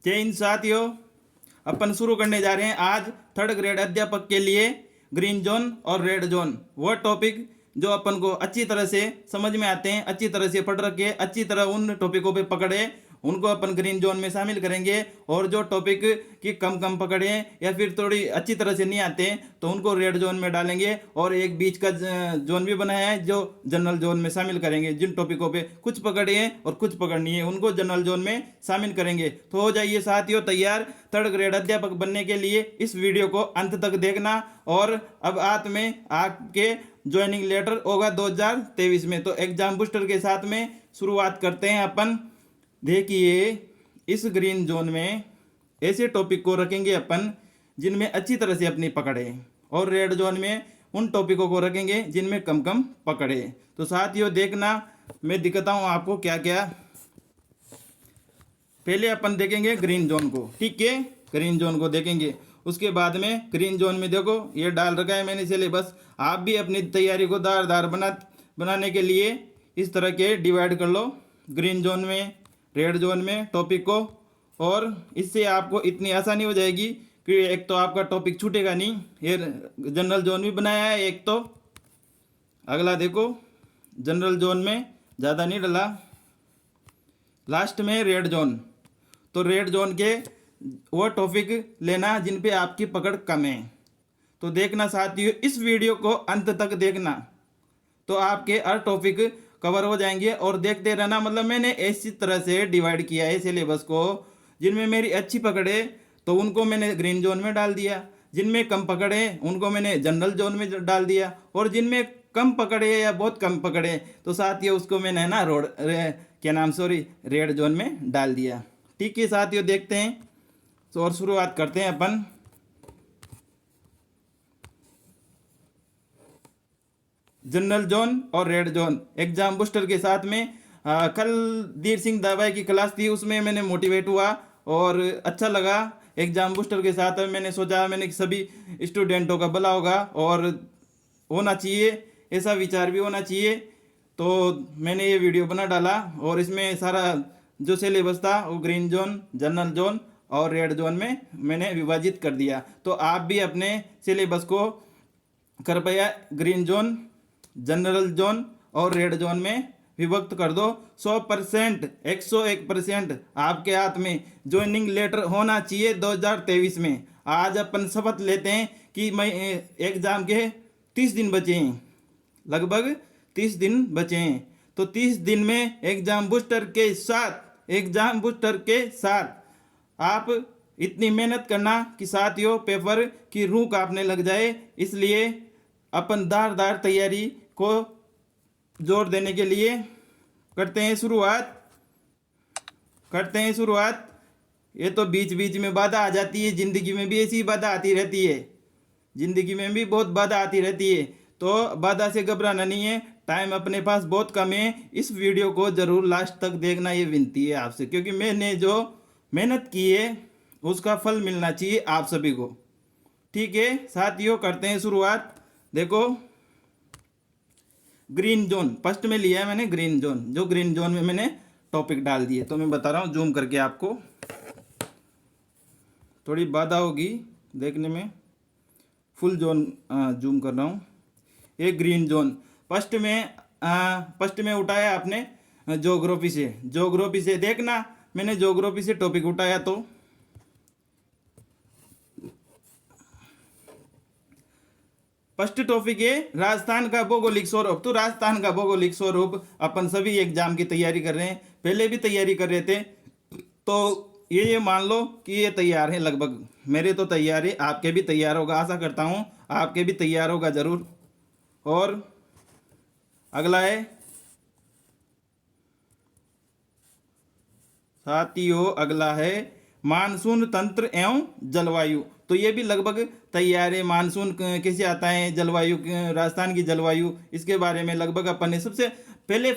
जय हिंद साथियों। अपन शुरू करने जा रहे हैं आज थर्ड ग्रेड अध्यापक के लिए ग्रीन जोन और रेड जोन। वो टॉपिक जो अपन को अच्छी तरह से समझ में आते हैं, अच्छी तरह से पढ़ रखे, अच्छी तरह उन टॉपिकों पे पकड़े, उनको अपन ग्रीन जोन में शामिल करेंगे। और जो टॉपिक की कम कम पकड़े या फिर थोड़ी अच्छी तरह से नहीं आते तो उनको रेड जोन में डालेंगे। और एक बीच का जोन भी बनाया है जो जनरल जोन में शामिल करेंगे। जिन टॉपिकों पे कुछ पकड़े हैं और कुछ पकड़नी है उनको जनरल जोन में शामिल करेंगे। तो हो जाइए साथियों तैयार थर्ड ग्रेड अध्यापक बनने के लिए। इस वीडियो को अंत तक देखना। और अब आत में आपके ज्वाइनिंग लेटर होगा 2023 में। तो एग्जाम बूस्टर के साथ में शुरुआत करते हैं अपन। देखिए इस ग्रीन जोन में ऐसे टॉपिक को रखेंगे अपन जिनमें अच्छी तरह से अपनी पकड़े, और रेड जोन में उन टॉपिकों को रखेंगे जिनमें कम कम पकड़े। तो साथियों देखना, मैं दिखाता हूँ आपको क्या क्या। पहले अपन देखेंगे ग्रीन जोन को, ठीक है। ग्रीन जोन को देखेंगे, उसके बाद में ग्रीन जोन में देखो ये डाल रखा है मैंने सिलेबस। आप भी अपनी तैयारी को दार बनाने के लिए इस तरह के डिवाइड कर लो ग्रीन जोन में, रेड जोन में टॉपिक को। और इससे आपको इतनी आसानी हो जाएगी कि एक तो आपका टॉपिक छूटेगा नहीं। ये जनरल जोन भी बनाया है एक। तो अगला देखो, जनरल जोन में ज़्यादा नहीं डला, लास्ट में रेड जोन। तो रेड जोन के वो टॉपिक लेना जिन पे आपकी पकड़ कम है। तो देखना साथियों, इस वीडियो को अंत तक देखना तो आपके हर टॉपिक कवर हो जाएंगे। और देखते रहना, मतलब मैंने ऐसी तरह से डिवाइड किया है सिलेबस को। जिनमें मेरी अच्छी पकड़े तो उनको मैंने ग्रीन जोन में डाल दिया, जिनमें कम पकड़े उनको मैंने जनरल जोन में डाल दिया, और जिनमें कम पकड़े या बहुत कम पकड़े तो साथियों उसको मैंने ना रेड जोन में डाल दिया। ठीक है साथियों, देखते हैं। तो और शुरुआत करते हैं अपन। जनरल जोन और रेड जोन एग्जाम बूस्टर के साथ में कल धीर सिंह दाबाई की क्लास थी, उसमें मैंने मोटिवेट हुआ और अच्छा लगा। एग्जाम बूस्टर के साथ मैंने सोचा मैंने सभी स्टूडेंटों का भला होगा और होना चाहिए, ऐसा विचार भी होना चाहिए। तो मैंने ये वीडियो बना डाला और इसमें सारा जो सिलेबस था वो ग्रीन जोन, जनरल जोन और रेड जोन में मैंने विभाजित कर दिया। तो आप भी अपने सिलेबस को कृपया ग्रीन जोन, जनरल जोन और रेड जोन में विभक्त कर दो। 100%, 101% आपके हाथ में ज्वाइनिंग लेटर होना चाहिए 2023 में। आज अपन शपथ लेते हैं कि मैं एग्जाम के 30 दिन बचे हैं, लगभग 30 दिन बचे हैं। तो 30 दिन में एग्जाम बूस्टर के साथ आप इतनी मेहनत करना कि साथियों पेपर की रूह कांपने लग जाए। इसलिए अपन दार तैयारी को जोर देने के लिए करते हैं शुरुआत। ये तो बीच बीच में बाधा आ जाती है, ज़िंदगी में भी ऐसी बाधा आती रहती है, ज़िंदगी में भी बहुत बाधा आती रहती है। तो बाधा से घबराना नहीं है, टाइम अपने पास बहुत कम है। इस वीडियो को ज़रूर लास्ट तक देखना, ये विनती है आपसे, क्योंकि मैंने जो मेहनत की है उसका फल मिलना चाहिए आप सभी को। ठीक है साथियों, करते हैं शुरुआत। देखो ग्रीन जोन फर्स्ट में लिया है मैंने, ग्रीन जोन। जो ग्रीन जोन में मैंने टॉपिक डाल दिए, तो मैं बता रहा हूँ जूम करके, आपको थोड़ी बाधा होगी देखने में। फुल जोन जूम कर रहा हूँ। ये ग्रीन जोन फर्स्ट में उठाया आपने ज्योग्राफी से देखना, मैंने ज्योग्राफी से टॉपिक उठाया। तो फर्स्ट टॉपिक है राजस्थान का भौगोलिक स्वरूप। तो राजस्थान का भौगोलिक स्वरूप अपन सभी एग्जाम की तैयारी कर रहे हैं, पहले भी तैयारी कर रहे थे। तो ये मान लो कि ये तैयार है, लगभग मेरे तो तैयार है, आपके भी तैयार होगा, आशा करता हूँ आपके भी तैयार होगा जरूर। और अगला है साथियों, अगला है मानसून तंत्र एवं जलवायु। तो ये भी लगभग तैयार है। मानसून कैसे आता है, जलवायु, राजस्थान की जलवायु, इसके बारे में लगभग अपन ने सबसे पहले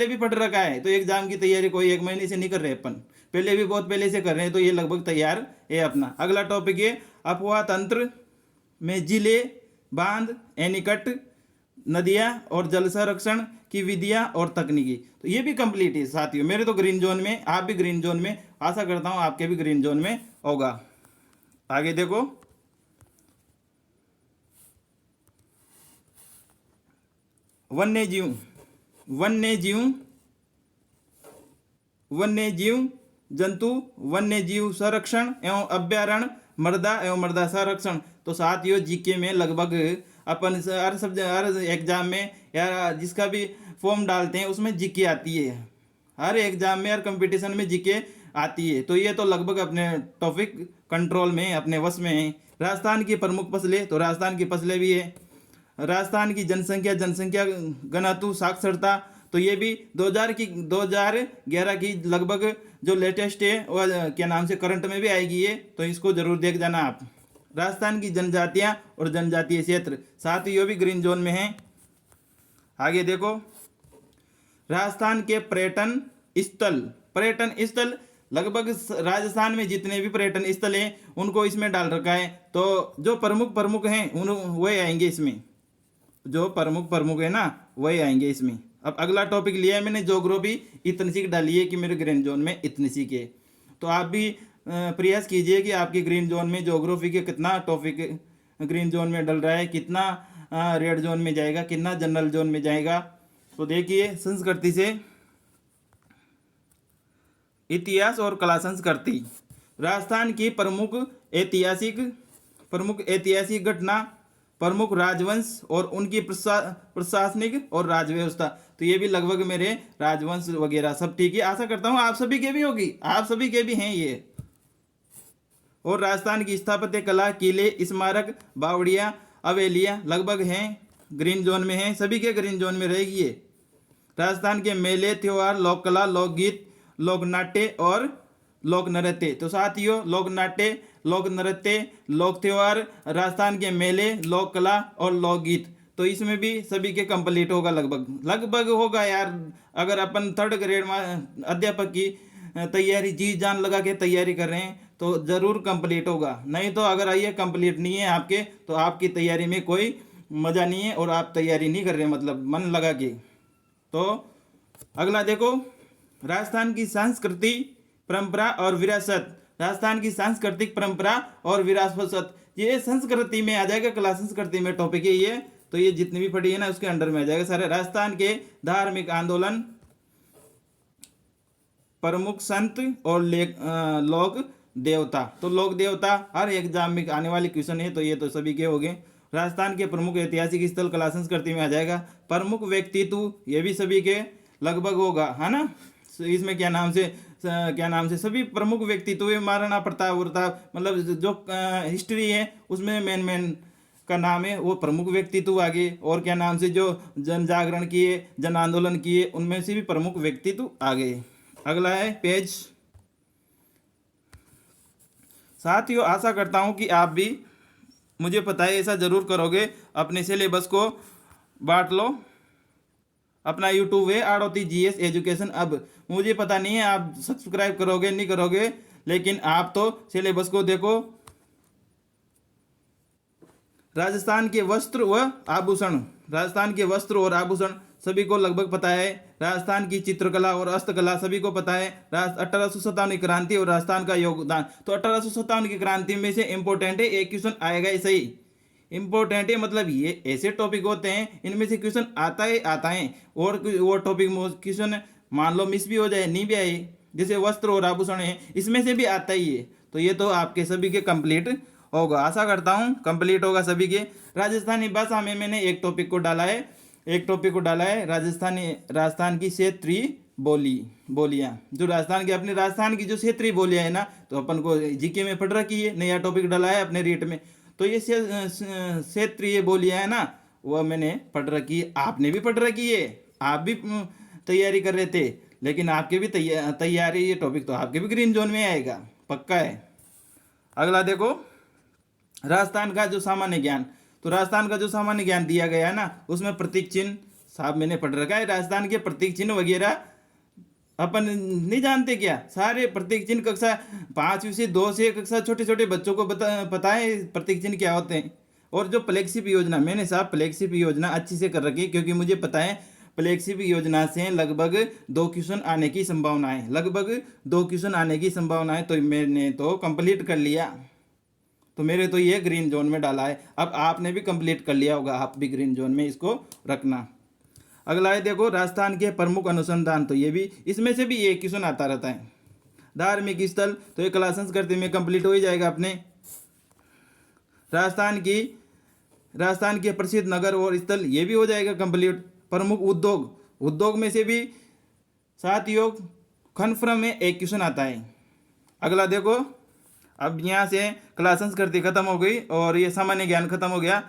भी पढ़ रखा है। तो एग्जाम की तैयारी कोई एक महीने से नहीं कर रहे अपन, पहले भी बहुत पहले से कर रहे हैं। तो ये लगभग तैयार है अपना। अगला टॉपिक है अफवाह तंत्र में जिले, बांध, एनीकट, नदियाँ और जल संरक्षण की विधियाँ और तकनीकी। तो ये भी कंप्लीट है साथियों, मेरे तो ग्रीन जोन में, आप भी ग्रीन जोन में, आशा करता हूँ आपके भी ग्रीन जोन में होगा। आगे देखो, वन्य जीव, वन्य जीव, वन्य जीव जंतु, वन्य जीव संरक्षण एवं अभ्यारण्य, मृदा एवं मृदा संरक्षण। तो साथियों जीके में लगभग अपन हर एग्जाम में या जिसका भी फॉर्म डालते हैं उसमें जीके आती है, हर एग्जाम में, हर कंपटीशन में जीके आती है। तो ये तो लगभग अपने टॉपिक कंट्रोल में, अपने वश में है। राजस्थान की प्रमुख फसलें, तो राजस्थान की फसलें भी है। राजस्थान की जनसंख्या, जनसंख्या घनत्व, साक्षरता, तो ये भी 2011 की लगभग जो लेटेस्ट है वो क्या नाम से करंट में भी आएगी ये, तो इसको जरूर देख जाना आप। राजस्थान की जनजातियां और जनजातीय क्षेत्र, साथ ही ये भी ग्रीन जोन में है। आगे देखो, राजस्थान के पर्यटन स्थल, पर्यटन स्थल लगभग राजस्थान में जितने भी पर्यटन स्थल हैं उनको इसमें डाल रखा है। तो जो प्रमुख प्रमुख हैं उन वही आएंगे इसमें, जो प्रमुख प्रमुख है ना वही आएंगे इसमें। अब अगला टॉपिक लिया है मैंने ज्योग्राफी, इतनी सीख डाली है कि मेरे ग्रीन जोन में इतनी सीख है। तो आप भी प्रयास कीजिए कि आपकी ग्रीन जोन में ज्योग्राफी के कितना टॉपिक ग्रीन जोन में डल रहा है, कितना रेड जोन में जाएगा, कितना जनरल जोन में जाएगा। तो देखिए, संस्कृति से इतिहास और कला संस्कृति, राजस्थान की प्रमुख ऐतिहासिक घटना, प्रमुख राजवंश और उनकी प्रशासनिक और राज व्यवस्था। तो ये भी लगभग मेरे राजवंश वगैरह सब ठीक है, आशा करता हूँ आप सभी के भी होगी, आप सभी के भी हैं ये। और राजस्थान की स्थापत्य कला, किले, स्मारक, बावड़ियाँ, हवेलियाँ लगभग हैं ग्रीन जोन में हैं, सभी के ग्रीन जोन में रहेगी ये। राजस्थान के मेले, त्योहार, लोक कला, लोकगीत, लोक नाट्य और लोक नृत्य। तो साथियों, लोक नाट्य, लोक नृत्य, लोक त्योहार, राजस्थान के मेले, लोक कला और लोकगीत, तो इसमें भी सभी के कंप्लीट होगा, लगभग होगा यार। अगर अपन थर्ड ग्रेड में अध्यापक की तैयारी जी जान लगा के तैयारी कर रहे हैं तो जरूर कंप्लीट होगा, नहीं तो अगर ये कंप्लीट नहीं है आपके तो आपकी तैयारी में कोई मज़ा नहीं है और आप तैयारी नहीं कर रहे, मतलब मन लगा के। तो अगला देखो, राजस्थान की संस्कृति, परंपरा और विरासत, राजस्थान की सांस्कृतिक परंपरा और विरासत, ये संस्कृति में आ जाएगा, कला संस्कृति में टॉपिक है ये। तो ये जितनी भी पढ़ी है ना उसके अंडर में आ जाएगा सारे। राजस्थान के धार्मिक आंदोलन, प्रमुख संत और लोक देवता, तो लोक देवता हर एग्जाम में आने वाली क्वेश्चन है, तो ये तो सभी के हो गए। राजस्थान के प्रमुख ऐतिहासिक स्थल कला संस्कृति में आ जाएगा। प्रमुख व्यक्तित्व, ये भी सभी के लगभग होगा, है ना। इसमें क्या नाम से सभी प्रमुख व्यक्तित्व, महाराणा प्रताप मतलब जो हिस्ट्री है उसमें मेन का नाम है वो प्रमुख व्यक्तित्व आगे। और क्या नाम से जो जन जागरण किए, जन आंदोलन किए, उनमें से भी प्रमुख व्यक्तित्व आगे। अगला है पेज। साथियों, आशा करता हूँ कि आप भी, मुझे पता है ऐसा ज़रूर करोगे, अपने सिलेबस को बांट लो। अपना यूट्यूब है आड़ोती जीएस एजुकेशन। अब मुझे पता नहीं है आप सब्सक्राइब करोगे नहीं करोगे, लेकिन आप तो सिलेबस को देखो। राजस्थान के वस्त्र व आभूषण, राजस्थान के वस्त्र और आभूषण सभी को लगभग पता है। राजस्थान की चित्रकला और हस्तकला सभी को पता है। 1857 की क्रांति और राजस्थान का योगदान, तो 1857 की क्रांति में से इंपॉर्टेंट है, एक क्वेश्चन आएगा ही सही। इंपॉर्टेंट है मतलब ये ऐसे टॉपिक होते हैं इनमें से क्वेश्चन आता है और वो टॉपिक क्वेश्चन मान लो मिस भी हो जाए, नहीं भी आए, जैसे वस्त्र और आभूषण है इसमें से भी आता ही है। तो ये तो आपके सभी के कंप्लीट होगा, आशा करता हूँ कंप्लीट होगा सभी के। राजस्थानी भाषा में मैंने एक टॉपिक को डाला है, राजस्थान की क्षेत्रीय बोलियाँ, जो राजस्थान की अपने राजस्थान की जो क्षेत्रीय बोलियाँ है ना, तो अपन को जीके में पढ़ रखी है, नया टॉपिक डाला है अपने रीट में। तो ये क्षेत्रीय बोलियाँ है ना, वह मैंने पढ़ रखी है, आपने भी पढ़ रखी है, आप भी तैयारी कर रहे थे, लेकिन आपके भी तैयारी, ये टॉपिक तो आपके भी ग्रीन जोन में आएगा, पक्का है। अगला देखो, राजस्थान का जो सामान्य ज्ञान, तो राजस्थान का जो सामान्य ज्ञान दिया गया है ना, उसमें प्रतीक चिन्ह साहब मैंने पढ़ रखा है। राजस्थान के प्रतीक चिन्ह वगैरह अपन नहीं जानते क्या, सारे प्रतीक चिन्ह कक्षा 5वीं से 2 से कक्षा छोटे छोटे बच्चों को पता है प्रतीक चिन्ह क्या होते हैं। और जो फ्लैगशिप योजना, मैंने साहब फ्लैगशिप योजना अच्छी से कर रखी, क्योंकि मुझे पता है फ्लैगशिप योजना से लगभग 2 क्वेश्चन आने की संभावना है, लगभग 2 क्वेश्चन आने की संभावना है। तो मैंने तो कंप्लीट कर लिया, तो मेरे तो ये ग्रीन जोन में डाला है। अब आपने भी कंप्लीट कर लिया होगा, आप भी ग्रीन जोन में इसको रखना। अगला है देखो राजस्थान के प्रमुख अनुसंधान, तो ये भी इसमें से भी एक क्वेश्चन आता रहता है। धार्मिक स्थल, तो ये कला संस्कृति में कंप्लीट हो ही जाएगा अपने। राजस्थान के प्रसिद्ध नगर और स्थल, ये भी हो जाएगा कंप्लीट। प्रमुख उद्योग, उद्योग में से भी साथियों खनफ्रम में एक क्वेश्चन आता है। अगला देखो, अब यहाँ से कला संस्कृति खत्म हो गई और ये सामान्य ज्ञान खत्म हो गया।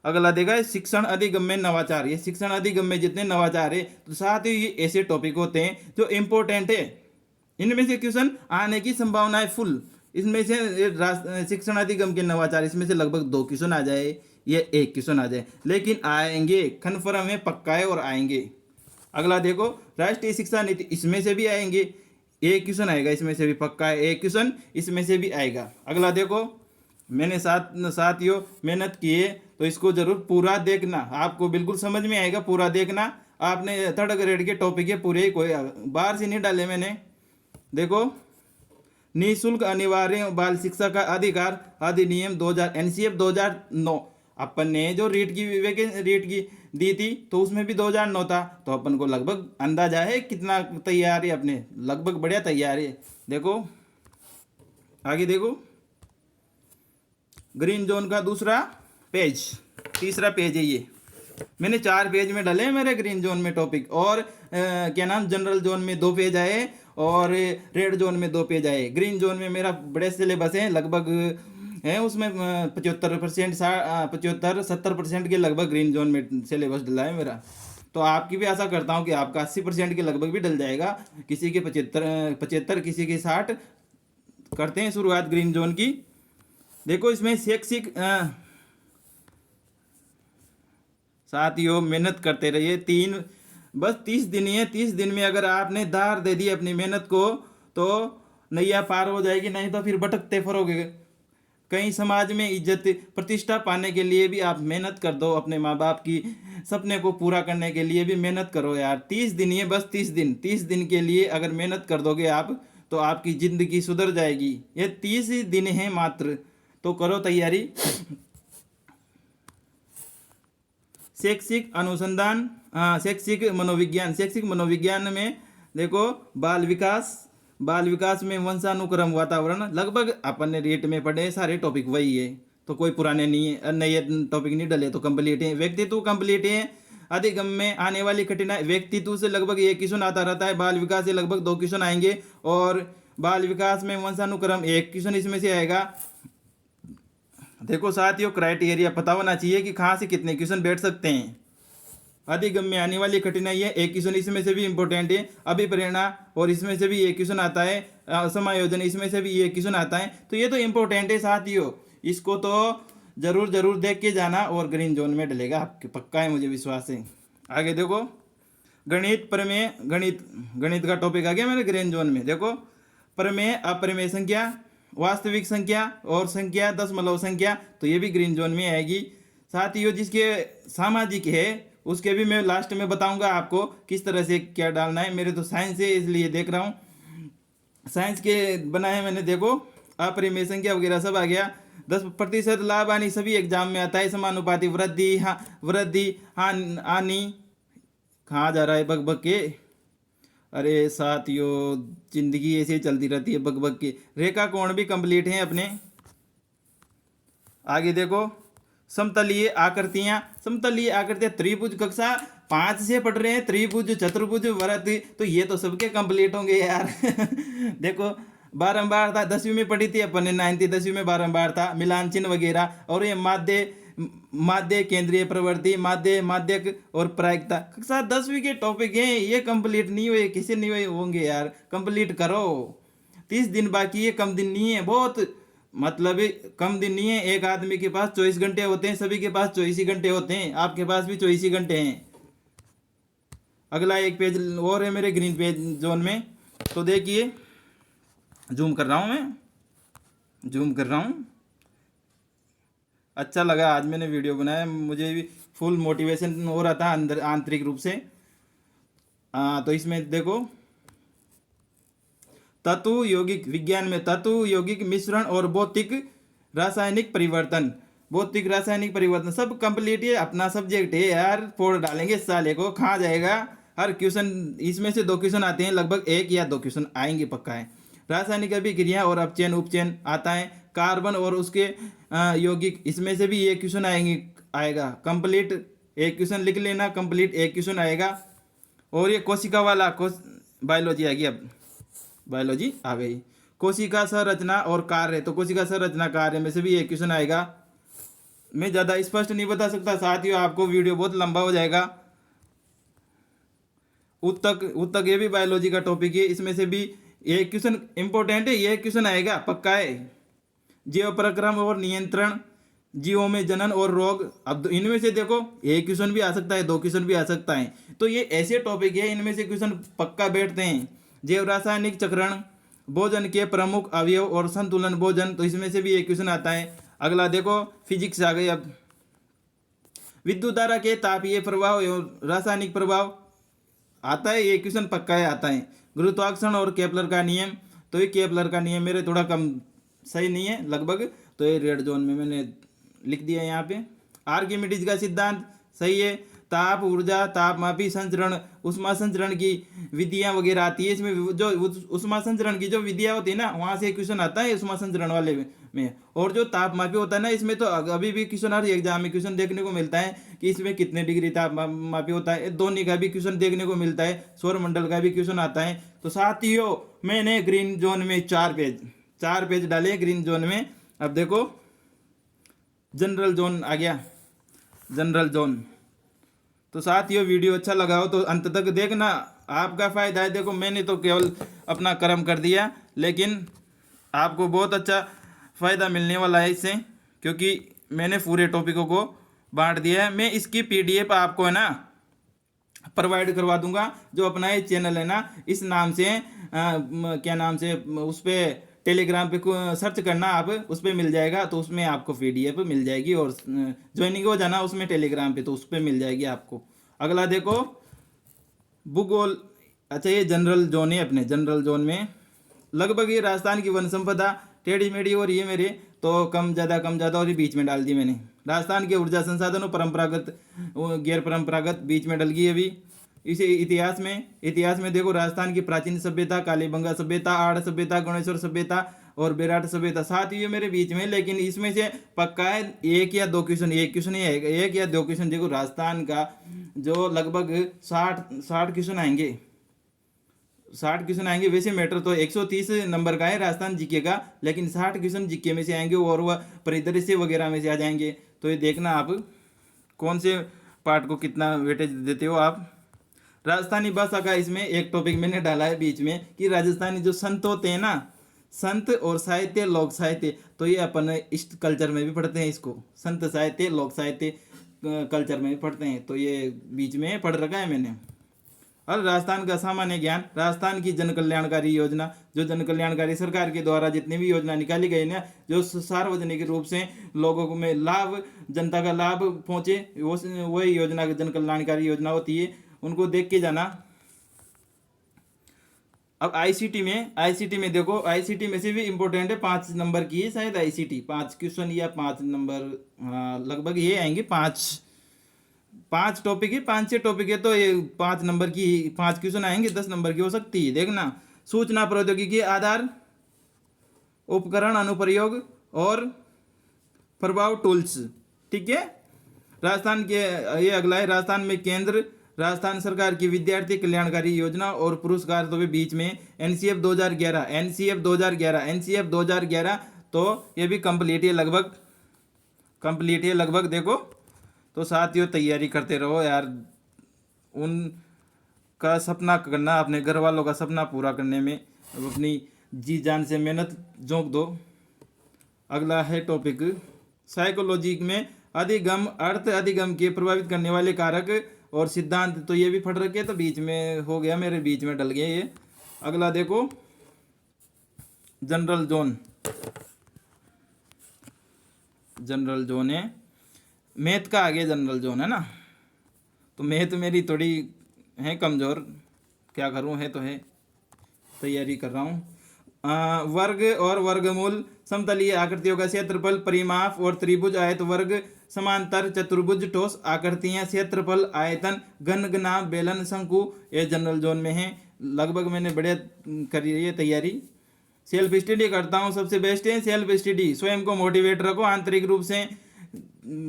अगला देखा है शिक्षण अधिगम में नवाचार। ये शिक्षण अधिगम में जितने नवाचार है, तो साथ ही ये ऐसे टॉपिक होते हैं जो इम्पोर्टेंट है, इनमें से क्वेश्चन आने की संभावना है फुल। इसमें से शिक्षण अधिगम के नवाचार, इसमें से लगभग 2 क्वेश्चन आ जाए, ये 1 क्वेश्चन आ जाए, लेकिन आएंगे, कन्फर्म है, पक्का है और आएंगे। अगला देखो राष्ट्रीय शिक्षा नीति, इसमें से भी आएंगे, 1 क्वेश्चन आएगा, इसमें से भी पक्का है, 1 क्वेश्चन इसमें से भी आएगा। अगला देखो, मैंने साथियों मेहनत की है, तो इसको जरूर पूरा देखना, आपको बिल्कुल समझ में आएगा, पूरा देखना। आपने 3rd ग्रेड के टॉपिक है पूरे, कोई बाहर से नहीं डाले मैंने। देखो निःशुल्क अनिवार्य बाल शिक्षा का अधिकार अधिनियम 2000 एनसीएफ 2009, अपन ने जो रीट की दी थी, तो उसमें भी 2009 था, तो अपन को लगभग अंदाजा है कितना तैयार है अपने, लगभग बढ़िया तैयार है। देखो आगे देखो, ग्रीन जोन का दूसरा पेज, तीसरा पेज है ये, मैंने 4 पेज में डाले मेरे ग्रीन जोन में टॉपिक, और क्या नाम जनरल जोन में 2 पेज आए और रेड जोन में 2 पेज आए। ग्रीन जोन में मेरा बड़े सिलेबस है, लगभग है उसमें 75% 70% के लगभग ग्रीन जोन में सिलेबस डला है मेरा। तो आपकी भी आशा करता हूँ कि आपका 80% के लगभग भी डल जाएगा, किसी के 75 किसी के 60। करते हैं शुरुआत ग्रीन जोन की। देखो इसमें शैक्षिक साथियों मेहनत करते रहिए, 30 दिन ही है, 30 दिन में अगर आपने धार दे दी अपनी मेहनत को, तो नैया पार हो जाएगी, नहीं तो फिर भटकते फिरोगे। कहीं समाज में इज्जत प्रतिष्ठा पाने के लिए भी आप मेहनत कर दो, अपने माँ बाप की सपने को पूरा करने के लिए भी मेहनत करो यार। 30 दिन ही है, बस 30 दिन के लिए अगर मेहनत कर दोगे आप, तो आपकी ज़िंदगी सुधर जाएगी। ये 30 दिन है मात्र, तो करो तैयारी। शैक्षिक अनुसंधान, शैक्षिक मनोविज्ञान में देखो बाल विकास में वंशानुक्रम वातावरण, लगभग अपन ने रेट में पढ़े सारे टॉपिक वही है, तो कोई पुराने नहीं है, नए टॉपिक नहीं डले, तो कंप्लीट है। व्यक्तित्व कंप्लीट है। अधिगम में आने वाली कठिनाई, व्यक्तित्व से लगभग 1 क्वेश्चन आता रहता है, बाल विकास से लगभग 2 क्वेश्चन आएंगे, और बाल विकास में वंशानुक्रम 1 क्वेश्चन इसमें से आएगा। देखो साथियों क्राइटेरिया पता होना चाहिए कि कहाँ से कितने क्वेश्चन बैठ सकते हैं। अधिगम में आने वाली कठिनाई है, 1 क्वेश्चन इसमें से भी इंपॉर्टेंट है। अभिप्रेरणा, और इसमें से भी 1 क्वेश्चन आता है। समायोजन, इसमें से भी 1 क्वेश्चन आता है, तो ये तो इंपॉर्टेंट है साथियों, इसको तो जरूर देख के जाना, और ग्रीन जोन में डलेगा आपके, पक्का है, मुझे विश्वास है। आगे देखो गणित प्रमेय, गणित का टॉपिक आ गया मेरे ग्रीन जोन में। देखो प्रमेय, अप्रमेय संख्या, वास्तविक संख्या और संख्या, दशमलव संख्या, तो ये भी ग्रीन जोन में आएगी। साथियों जिसके सामाजिक है उसके भी मैं लास्ट में बताऊंगा आपको किस तरह से क्या डालना है। मेरे तो साइंस है इसलिए देख रहा हूँ, साइंस के बनाए मैंने। देखो अपरिमेय संख्या वगैरह सब आ गया। 10% लाभ हानि सभी एग्जाम में आता है। समानुपाती वृद्धि हानि, कहाँ जा रहा है बग के। अरे साथियों जिंदगी ऐसे ही चलती रहती है बग के। रेखा कोण भी कंप्लीट हैं अपने। आगे देखो समतलीय आकृतियां, त्रिभुज कक्षा 5 से पढ़ रहे हैं, त्रिभुज, चतुर्भुज, वृत्त, तो ये तो सबके कंप्लीट होंगे यार। देखो बारंबार था, 10वीं में पढ़ी थी अपन ने, 9th 10वीं में बारंबार था, मिलान चिन्ह वगैरह। और ये माध्य केंद्रीय प्रवृत्ति, माध्यक और प्रायिकता, कक्षा 10वीं के टॉपिक हैं, ये कंप्लीट नहीं हुए, किसी नहीं हुए होंगे यार, कंप्लीट करो। 30 दिन बाकी है, कम दिन नहीं है, बहुत मतलब कम दिन नहीं है। एक आदमी के पास 24 घंटे होते हैं, सभी के पास 24 ही घंटे होते हैं, आपके पास भी 24 ही घंटे हैं। अगला एक पेज और है मेरे ग्रीन पेज जोन में, तो देखिए जूम कर रहा हूं मैं, अच्छा लगा आज मैंने वीडियो बनाया, मुझे भी फुल मोटिवेशन हो रहा था अंदर आंतरिक रूप से। तो इसमें देखो, तत्व यौगिक विज्ञान में तत्व यौगिक मिश्रण और भौतिक रासायनिक परिवर्तन, भौतिक रासायनिक परिवर्तन सब कंप्लीट है, अपना सब्जेक्ट है यार। फोड़ डालेंगे इस साले को, खा जाएगा हर क्वेश्चन। इसमें से 2 क्वेश्चन आते हैं, लगभग 1 या 2 क्वेश्चन आएंगे पक्का है। रासायनिक अभिक्रिया और अपचयन उपचयन आता है। कार्बन और उसके यौगिक, इसमें से भी 1 क्वेश्चन आएगा कंप्लीट। 1 क्वेश्चन लिख लेना, कंप्लीट 1 क्वेश्चन आएगा। और ये कोशिका वाला बायोलॉजी आ गई, अब बायोलॉजी आ गई। कोशिका संरचना और कार्य, तो कोशिका संरचना कार्य में से भी 1 क्वेश्चन आएगा। मैं ज़्यादा स्पष्ट नहीं बता सकता साथियों, आपको वीडियो बहुत लंबा हो जाएगा। उत्तक उत्तक ये भी बायोलॉजी का टॉपिक है, इसमें से भी 1 क्वेश्चन इंपॉर्टेंट है, 1 क्वेश्चन आएगा पक्का है। जीव प्रक्रम और नियंत्रण, जीवों में जनन और रोग, अब इनमें से देखो 1 क्वेश्चन भी आ सकता है, 2 क्वेश्चन भी आ सकता है। तो ये ऐसे टॉपिक है, इनमें से क्वेश्चन पक्का बैठते हैं। जैव रासायनिक चक्रण, भोजन के प्रमुख अवयव और संतुलन भोजन, तो इसमें से भी 1 क्वेश्चन आता है। अगला देखो, फिजिक्स आ गई अब। विद्युत धारा के तापीय प्रभाव एवं रासायनिक प्रभाव आता है, 1 क्वेश्चन पक्का है, आता है। गुरुत्वाकर्षण और केपलर का नियम, तो ये केपलर का नियम मेरे थोड़ा कम सही नहीं है लगभग, तो ये रेड जोन में मैंने लिख दिया है यहाँ पे। आर्किमिडीज का सिद्धांत सही है। ताप ऊर्जा, तापमापी संचरण, उष्मा संचरण की विधियां वगैरह आती है इसमें। जो उष्मा संचरण की जो विधियां होती है ना, वहाँ से क्वेश्चन आता है उष्मा संचरण वाले में। और जो तापमापी होता है ना, इसमें तो अभी भी क्वेश्चन हर एग्जाम में क्वेश्चन देखने को मिलता है कि इसमें कितने डिग्री तापमापी होता है। ध्वनि का भी क्वेश्चन देखने को मिलता है, सौर मंडल का भी क्वेश्चन आता है। तो साथियों, मैंने ग्रीन जोन में 4 पेज डाले ग्रीन जोन में। अब देखो, जनरल जोन आ गया, जनरल जोन। तो साथियों, वीडियो अच्छा लगा हो तो अंत तक देखना, आपका फ़ायदा है। देखो, मैंने तो केवल अपना कर्म कर दिया, लेकिन आपको बहुत अच्छा फ़ायदा मिलने वाला है इससे, क्योंकि मैंने पूरे टॉपिकों को बांट दिया है। मैं इसकी PDF आपको है ना प्रोवाइड करवा दूंगा। जो अपना ये चैनल है ना, इस नाम से क्या नाम से, उस पर टेलीग्राम पे सर्च करना आप, उस पर मिल जाएगा। तो उसमें आपको PDF मिल जाएगी, और ज्वाइनिंग हो जाना उसमें टेलीग्राम पे, तो उस पर मिल जाएगी आपको। अगला देखो, भूगोल। अच्छा, ये जनरल जोन है। अपने जनरल जोन में लगभग ये राजस्थान की वन संपदा, टेढ़ी मेढ़ी और ये मेरे तो कम ज़्यादा और ये बीच में डाल दी मैंने। राजस्थान के ऊर्जा संसाधनों, परंपरागत गैर परंपरागत, बीच में डल गई अभी। इसे इतिहास में देखो, राजस्थान की प्राचीन सभ्यता, कालीबंगा सभ्यता, आड़ सभ्यता, गणेश्वर सभ्यता और बेराट सभ्यता, साथ ही ये मेरे बीच में। लेकिन इसमें से पक्का है 1 या 2 क्वेश्चन, 1 क्वेश्चन ही आएगा, 1 या 2 क्वेश्चन। देखो, राजस्थान का जो लगभग 60 क्वेश्चन आएंगे, 60 क्वेश्चन आएंगे। वैसे मैटर तो 130 नंबर का है राजस्थान जीके का, लेकिन 60 क्वेश्चन जीके में से आएंगे, और वह परिदृश्य वगैरह में से आ जाएंगे। तो ये देखना आप कौन से पार्ट को कितना वेटेज देते हो आप। राजस्थानी भाषा का इसमें एक टॉपिक मैंने डाला है बीच में, कि राजस्थानी जो संत होते हैं ना, संत और साहित्य, लोक साहित्य, तो ये अपन इस कल्चर में भी पढ़ते हैं इसको। संत साहित्य, लोक साहित्य कल्चर में भी पढ़ते हैं, तो ये बीच में पढ़ रखा है मैंने। और राजस्थान का सामान्य ज्ञान, राजस्थान की जन कल्याणकारी योजना, जो जन कल्याणकारी सरकार के द्वारा जितनी भी योजना निकाली गई ना, जो सार्वजनिक रूप से लोगों को में लाभ, जनता का लाभ पहुंचे, वो वही योजना जन कल्याणकारी योजना होती है, उनको देख के जाना। अब आईसीटी में देखो, आईसीटी में से भी इम्पोर्टेंट है, 5 नंबर की है शायद आईसीटी, 5 क्वेश्चन या 5 नंबर, हाँ लगभग ये आएंगे। 5 टॉपिक है, 5-6 टॉपिक है, तो ये 5 नंबर की 5 क्वेश्चन आएंगे, 10 नंबर की हो सकती है। देखना, सूचना प्रौद्योगिकी आधार, उपकरण अनुप्रयोग और प्रभाव टूल्स, ठीक है। राजस्थान के ये अगला है, राजस्थान में केंद्र, राजस्थान सरकार की विद्यार्थी कल्याणकारी योजना और पुरस्कार, तो भी बीच में एनसीएफ 2011, तो ये भी कंप्लीट है लगभग, देखो। तो साथियों, तैयारी करते रहो यार, उनका सपना करना, अपने घर वालों का सपना पूरा करने में अपनी जी जान से मेहनत झोंक दो। अगला है टॉपिक, साइकोलॉजी में अधिगम, अर्थ अधिगम के प्रभावित करने वाले कारक और सिद्धांत, तो ये भी पढ़ रखे, तो बीच में हो गया, मेरे बीच में डल गया ये। अगला देखो, जनरल जोन। जनरल जोन है। मैथ का आगे जनरल जोन है ना, तो मैथ मेरी थोड़ी है कमज़ोर, क्या करूँ, है तो है, तैयारी कर रहा हूँ। वर्ग और वर्गमूल, समतलीय आकृतियों का क्षेत्रफल, परिमाप और त्रिभुज, आयत, वर्ग, समांतर, चतुर्भुज, ठोस आकृतियाँ, क्षेत्रफल, आयतन, घन, घनाभ, बेलन, शंकु, ये जनरल जोन में है। लगभग मैंने बढ़िया करी है तैयारी। सेल्फ स्टडी करता हूँ, सबसे बेस्ट है सेल्फ स्टडी। स्वयं को मोटिवेट रखो आंतरिक रूप से।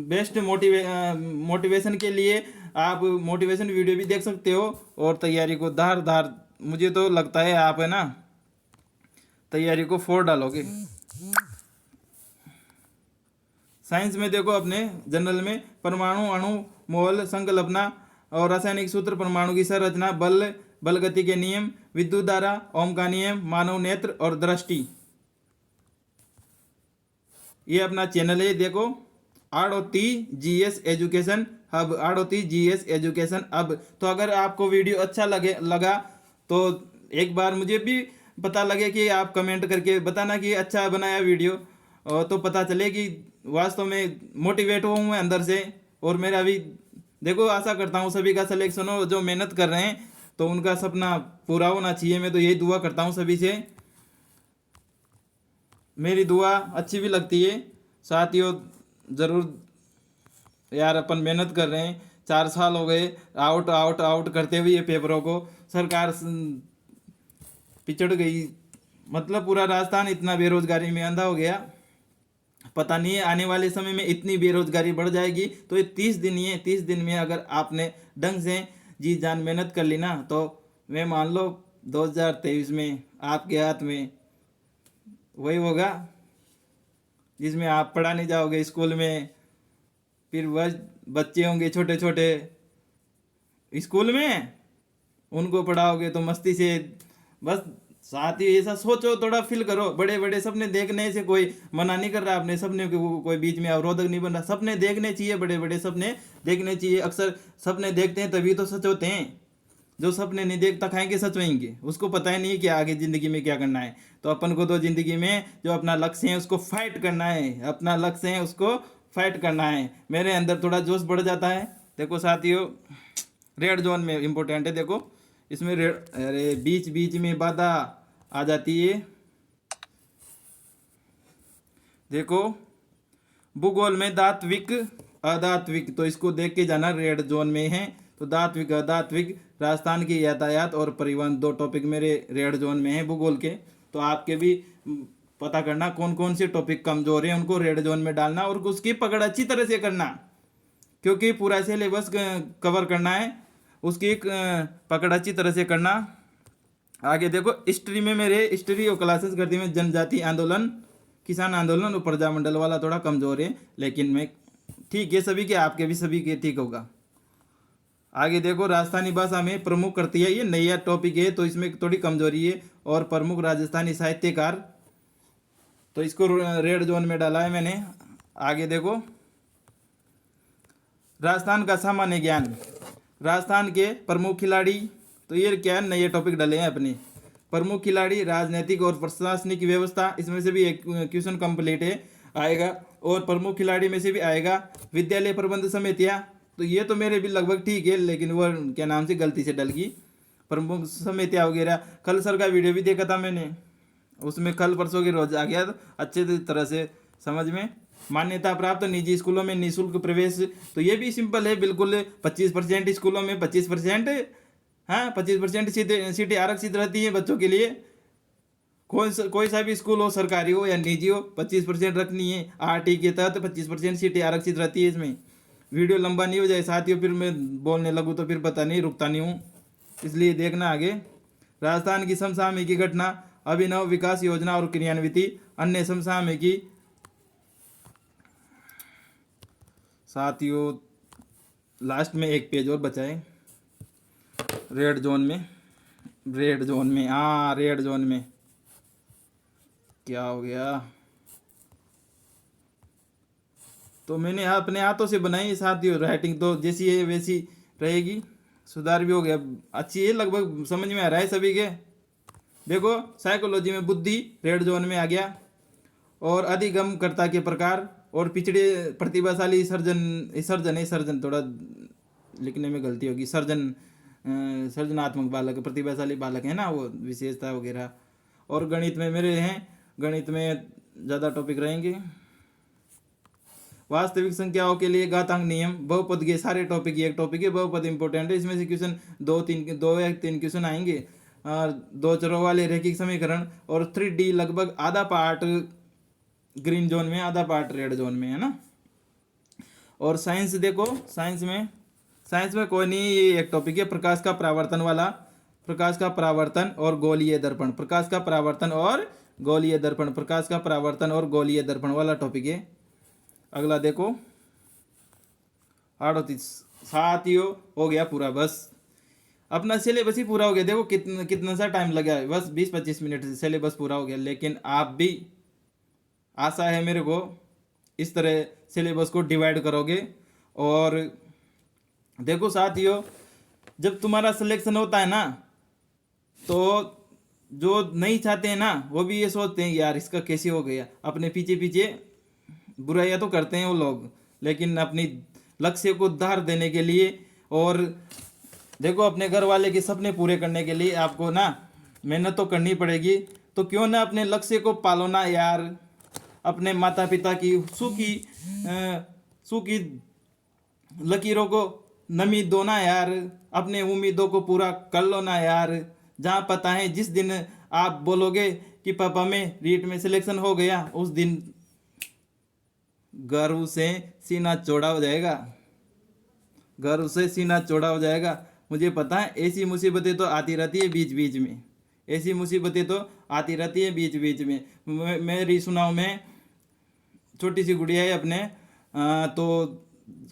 बेस्ट मोटिवेशन के लिए आप मोटिवेशन वीडियो भी देख सकते हो, और तैयारी को धार धार, मुझे तो लगता है आप है ना तैयारी को फोड़ डालोगे। साइंस में देखो अपने जनरल में परमाणु, अणु, मोल, संकल्पना और रासायनिक सूत्र, परमाणु की संरचना, बल, बल गति के नियम, विद्युत धारा, ओम का नियम, मानव नेत्र और दृष्टि। ये अपना चैनल है, देखो Adoti GS education hub, Adoti GS education hub. तो अगर आपको वीडियो अच्छा लगा तो एक बार मुझे भी पता लगे कि आप कमेंट करके बताना कि अच्छा बनाया वीडियो, और तो पता चले कि वास्तव में मोटिवेट हूँ मैं अंदर से। और मेरा भी देखो, आशा करता हूँ सभी का सिलेक्शन हो, जो मेहनत कर रहे हैं तो उनका सपना पूरा होना चाहिए। मैं तो यही दुआ करता हूँ सभी से, मेरी दुआ अच्छी भी लगती है। साथियों ज़रूर यार, अपन मेहनत कर रहे हैं, 4 साल हो गए आउट आउट आउट करते हुए ये पेपरों को। सरकार पिछड़ गई, मतलब पूरा राजस्थान इतना बेरोजगारी में अंधा हो गया। पता नहीं है आने वाले समय में इतनी बेरोजगारी बढ़ जाएगी। तो ये 30 दिन ही है, 30 दिन में अगर आपने ढंग से जी जान मेहनत कर ली ना, तो मैं मान लो 2023 में आपके हाथ में वही होगा जिसमें आप पढ़ाने जाओगे स्कूल में। फिर वह बच्चे होंगे छोटे छोटे स्कूल में, उनको पढ़ाओगे तो मस्ती से। बस साथ ही ऐसा सोचो, थोड़ा फील करो। बड़े बड़े सपने देखने से कोई मना नहीं कर रहा, अपने सपने को कोई बीच में अवरोधक नहीं बन रहा। सपने देखने चाहिए, बड़े बड़े सपने देखने चाहिए। अक्सर सपने देखते हैं तभी तो सच होते हैं। जो सपने नहीं देखता खाएंगे सच होएंगे, उसको पता ही नहीं कि आगे ज़िंदगी में क्या करना है। तो अपन को तो ज़िंदगी में जो अपना लक्ष्य है उसको फाइट करना है, अपना लक्ष्य है उसको फाइट करना है। मेरे अंदर थोड़ा जोश बढ़ जाता है। देखो साथियों, रेड जोन में इम्पोर्टेंट है। देखो इसमें रेड, अरे बीच बीच में बाधा आ जाती है। देखो भूगोल में धात्विक अधात्विक, तो इसको देख के जाना रेड जोन में है। तो धात्विक अधात्विक, राजस्थान की यातायात और परिवहन, 2 टॉपिक मेरे रेड जोन में है भूगोल के। तो आपके भी पता करना कौन कौन से टॉपिक कमजोर हैं, उनको रेड जोन में डालना और उसकी पकड़ अच्छी तरह से करना, क्योंकि पूरा सिलेबस कवर करना है, उसकी पकड़ अच्छी तरह से करना। आगे देखो हिस्ट्री में मेरे हिस्ट्री और क्लासेस करती में जनजाति आंदोलन, किसान आंदोलन और प्रजामंडल वाला थोड़ा कमजोर है, लेकिन मैं ठीक है सभी के, आपके भी सभी के ठीक होगा। आगे देखो राजस्थानी भाषा में प्रमुख करती है, ये नया टॉपिक है तो इसमें थोड़ी कमजोरी है। और प्रमुख राजस्थानी साहित्यकार, तो इसको रेड जोन में डाला है मैंने। आगे देखो राजस्थान का सामान्य ज्ञान, राजस्थान के प्रमुख खिलाड़ी, तो ये क्या है नए टॉपिक डाले हैं अपने। प्रमुख खिलाड़ी, राजनीतिक और प्रशासनिक व्यवस्था, इसमें से भी एक क्वेश्चन कंप्लीट है आएगा। और प्रमुख खिलाड़ी में से भी आएगा विद्यालय प्रबंध समितियाँ, तो ये तो मेरे भी लगभग ठीक है, लेकिन वो क्या नाम से गलती से डल गई प्रमुख समितियाँ वगैरह। कल सर का वीडियो भी देखा था मैंने, उसमें कल परसों के रोज आ गया अच्छे तरह से समझ में। मान्यता प्राप्त निजी स्कूलों में निःशुल्क प्रवेश, तो ये भी सिंपल है बिल्कुल। 25% स्कूलों में 25%, हाँ 25% सीटें आरक्षित रहती हैं बच्चों के लिए। कोई सा भी स्कूल हो, सरकारी हो या निजी हो, 25% रखनी है। आरटी के तहत 25% सीटें आरक्षित रहती है इसमें। वीडियो लंबा नहीं हो जाए साथियों, फिर मैं बोलने लगूँ तो फिर पता नहीं रुकता नहीं हूँ, इसलिए देखना आगे। राजस्थान की समसामयिकी घटना, अभिनव विकास योजना और क्रियान्विति, अन्य समसामयिकी। साथियों लास्ट में एक पेज और बचा है रेड जोन में, रेड जोन में, हाँ रेड जोन में क्या हो गया। तो मैंने अपने हाथों से बनाई साथियों, राइटिंग तो जैसी है वैसी रहेगी, सुधार भी हो गया, अच्छी है, लगभग समझ में आ रहा है सभी के। देखो साइकोलॉजी में बुद्धि रेड जोन में आ गया, और अधिगमकर्ता के प्रकार, और पिछड़े प्रतिभाशाली सर्जन थोड़ा लिखने में गलती होगी, सर्जनात्मक बालक, प्रतिभाशाली बालक है ना, वो विशेषता वगैरह। और गणित में मेरे हैं, गणित में ज़्यादा टॉपिक रहेंगे। वास्तविक संख्याओं के लिए घातांक नियम, बहुपद के सारे टॉपिक, एक टॉपिक है बहुपद इंपॉर्टेंट है, इसमें से क्वेश्चन 2 या 3 क्वेश्चन आएंगे। और 2 चरों वाले रैखिक समीकरण, और 3D लगभग आधा पार्ट ग्रीन जोन में, आधा पार्ट रेड जोन में, है ना। और साइंस देखो, साइंस में कोई नहीं, ये एक टॉपिक है प्रकाश का परावर्तन वाला, प्रकाश का परावर्तन और गोलीय दर्पण, प्रकाश का परावर्तन और गोलीय दर्पण, प्रकाश का परावर्तन और गोलीय दर्पण वाला टॉपिक है। अगला देखो 38 साथियों, हो गया पूरा, बस अपना सिलेबस ही पूरा हो गया। देखो कितना सा टाइम लगा है, बस 20-25 मिनट से सिलेबस पूरा हो गया। लेकिन आप भी, आशा है मेरे को, इस तरह सिलेबस को डिवाइड करोगे। और देखो साथियों, जब तुम्हारा सिलेक्शन होता है ना, तो जो नहीं चाहते हैं ना, वो भी ये सोचते हैं यार इसका कैसे हो गया। अपने पीछे पीछे बुराइयां तो करते हैं वो लोग, लेकिन अपनी लक्ष्य को धार देने के लिए, और देखो अपने घर वाले के सपने पूरे करने के लिए आपको ना मेहनत तो करनी पड़ेगी। तो क्यों ना अपने लक्ष्य को पालो ना यार, अपने माता पिता की सूखी लकीरों को नमी दो ना यार, अपने उम्मीदों को पूरा कर लो ना यार। जहाँ पता है जिस दिन आप बोलोगे कि पापा में रीट में सिलेक्शन हो गया, उस दिन गर्व से सीना चौड़ा हो जाएगा, गर्व से सीना चौड़ा हो जाएगा। मुझे पता है ऐसी मुसीबतें तो आती रहती है बीच बीच में, ऐसी मुसीबतें तो आती रहती है बीच बीच में। मेरी सुनाओ में छोटी सी गुड़िया है अपने, तो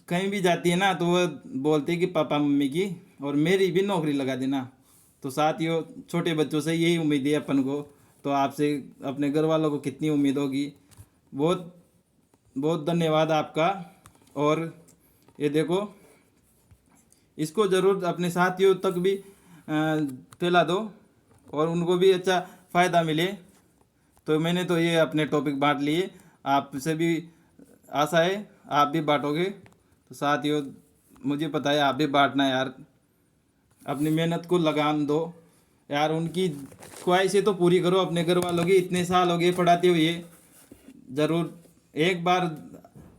कहीं भी जाती है ना, तो वो बोलती है कि पापा मम्मी की और मेरी भी नौकरी लगा देना। तो साथियों, छोटे बच्चों से यही उम्मीद है अपन को, तो आपसे अपने घर वालों को कितनी उम्मीद होगी। बहुत बहुत धन्यवाद आपका। और ये देखो, इसको ज़रूर अपने साथियों तक भी फैला दो और उनको भी अच्छा फ़ायदा मिले। तो मैंने तो ये अपने टॉपिक बांट लिए, आपसे भी आशा है आप भी बांटोगे। तो साथियों, मुझे पता है आप भी बांटना यार, अपनी मेहनत को लगाम दो यार, उनकी ख्वाहिशें तो पूरी करो अपने घर वालों की। इतने साल हो गए पढ़ाते हुए, ज़रूर एक बार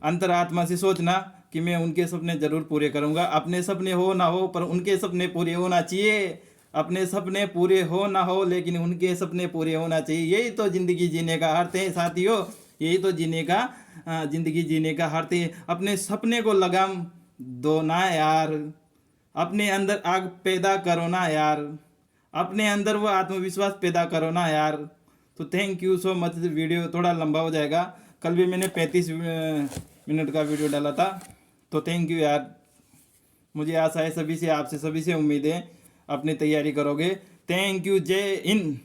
अंतरात्मा से सोचना कि मैं उनके सपने ज़रूर पूरे करूँगा। अपने सपने हो ना हो, पर उनके सपने पूरे होना चाहिए। अपने सपने पूरे हो ना हो, लेकिन उनके सपने पूरे होना चाहिए। यही तो ज़िंदगी जीने का अर्थ है साथियों, यही तो ज़िंदगी जीने का अर्थ है। अपने सपने को लगाम दो ना यार, अपने अंदर आग पैदा करो ना यार, अपने अंदर वो आत्मविश्वास पैदा करो ना यार। तो thank you so much. Video थोड़ा लंबा हो जाएगा, कल भी मैंने 35 मिनट का वीडियो डाला था। तो थैंक यू यार, मुझे आशा है सभी से, आपसे सभी से उम्मीद है अपनी तैयारी करोगे। थैंक यू, जय हिंद।